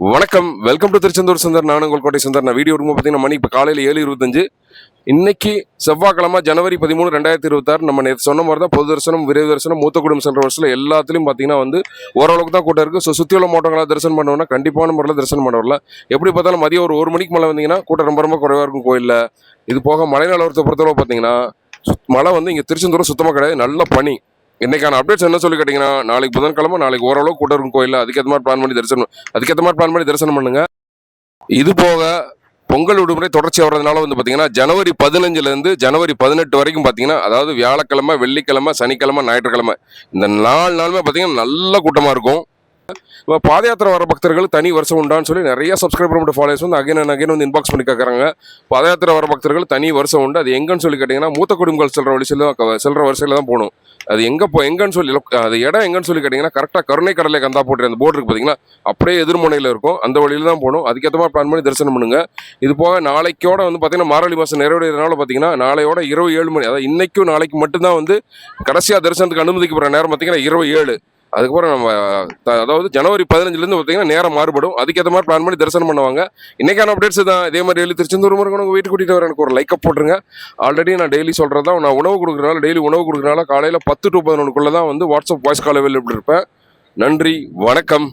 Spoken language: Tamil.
வணக்கம், வெல்கம் டு திருச்செந்தூர் சுந்தர். நான் உங்கள் கோட்டை சுந்தர். நான் வீடியோ எடுக்கும் பார்த்தீங்கன்னா மணி இப்போ காலையில் 7:25. இன்னைக்கு செவ்வாய்க்கிழமை ஜனவரி 13, 2026. நம்ம நேற்று சொன்ன மாதிரி தான் பொது தரிசனம், விரைவு தரிசனம், மூத்த குடும்பம் சென்ற வருஷத்தில் எல்லாத்துலேயும் பார்த்தீங்கன்னா ஓரளவுக்கு தான் கூட்டம் இருக்குது. ஸோ சுற்றியுள்ள மாவட்டங்களாக தரிசனம் பண்ணுவோம்னா கண்டிப்பான முறையில் தரிசனம் பண்ண வரல. எப்படி பார்த்தாலும் மதியம் ஒரு மணிக்கு மேலே வந்தீங்கன்னா கூட்டம் ரொம்ப ரொம்ப குறைவாக இருக்கும் கோயிலில். இது போக மழை நிலவரத்தை பொறுத்தளவு பார்த்தீங்கன்னா மழை இங்கே திருச்செந்தூர் சுத்தமாக கிடையாது, நல்ல பனி. இன்னைக்கான அப்டேட்ஸ் என்ன சொல்லி கேட்டிங்கன்னா, நாளைக்கு புதன்கிழமை, நாளைக்கு ஓரளவு கூட்டம் இருக்கும் கோயிலில். அதுக்கேற்ற மாதிரி பிளான் பண்ணி தரிசனம் பண்ணுங்க. இது போக பொங்கல் விடுமுறை தொடர்ச்சியாக வர்றதுனால பார்த்தீங்கன்னா ஜனவரி 15லேருந்து ஜனவரி 18 வரைக்கும் பார்த்தீங்கன்னா, அதாவது வியாழக்கிழமை, வெள்ளிக்கிழமை, சனிக்கிழமை, ஞாயிற்றுக்கிழமை இந்த 4 நாளுமே பார்த்தீங்கன்னா நல்ல கூட்டமாக இருக்கும். இப்போ பாத யாத்திரை வர பக்தர்கள் தனி வருஷம் உண்டான்னு சொல்லி நிறைய சப்ஸ்கிரைபர் மற்றும் followers again and again inbox பண்ணி கேட்குறாங்க. பாத யாத்திரை வர பக்தர்கள் தனி வருஷம் உண்டு. அது எங்கன்னு சொல்லி கேட்டிங்கன்னா, மூத்த குடும்பங்கள் செல்ற வரிசையில் தான் போகணும். அது எங்கன்னு சொல்லி அது இடம் எங்கன்னு சொல்லி கேட்டிங்கன்னா, கரெக்டாக கருணை கடலை கந்தா போட்டு அந்த போர்டு இருக்குது பார்த்தீங்களா, அப்படியே எதிர்முனையில் இருக்கும். அந்த வழியில் தான் போகணும். அதுக்கேற்ற மாதிரி பிளான் பண்ணி தரிசனம் பண்ணுங்க. இது போக நாளைக்கோட பார்த்தீங்கன்னா மார்கழி மாதம் நிறைவடைகிறதுனால பார்த்தீங்கன்னா நாளையோட இரவு 7 மணி, அதாவது இன்னைக்கும் நாளைக்கு மட்டும்தான் கடைசியாக தரிசனத்துக்கு அனுமதிக்கப்படுற நேரம் பார்த்தீங்கன்னா இரவு 7. அதுக்கப்புறம் நம்ம அதாவது ஜனவரி 15லேருந்து பார்த்தீங்கன்னா நேரம் மாறுபடும். அதுக்கேற்ற மாதிரி பிளான் பண்ணி தரிசனம் பண்ணுவாங்க. இன்னைக்கான அப்டேட்ஸ் தான். இதே மாதிரி டெய்லி திருச்செந்தூர் முருகன் வீட்டு கூட்டிகிட்டு வர எனக்கு ஒரு லைக்கப் போட்டுருங்க. ஆல்ரெடி நான் டெய்லி சொல்கிறது தான், நான் டெய்லி உணவு கொடுக்குறனால காலையில் 10 to 11 தான் வாட்ஸ்அப் வாய்ஸ் கால் அவைலபிள் இருப்பேன். நன்றி, வணக்கம்.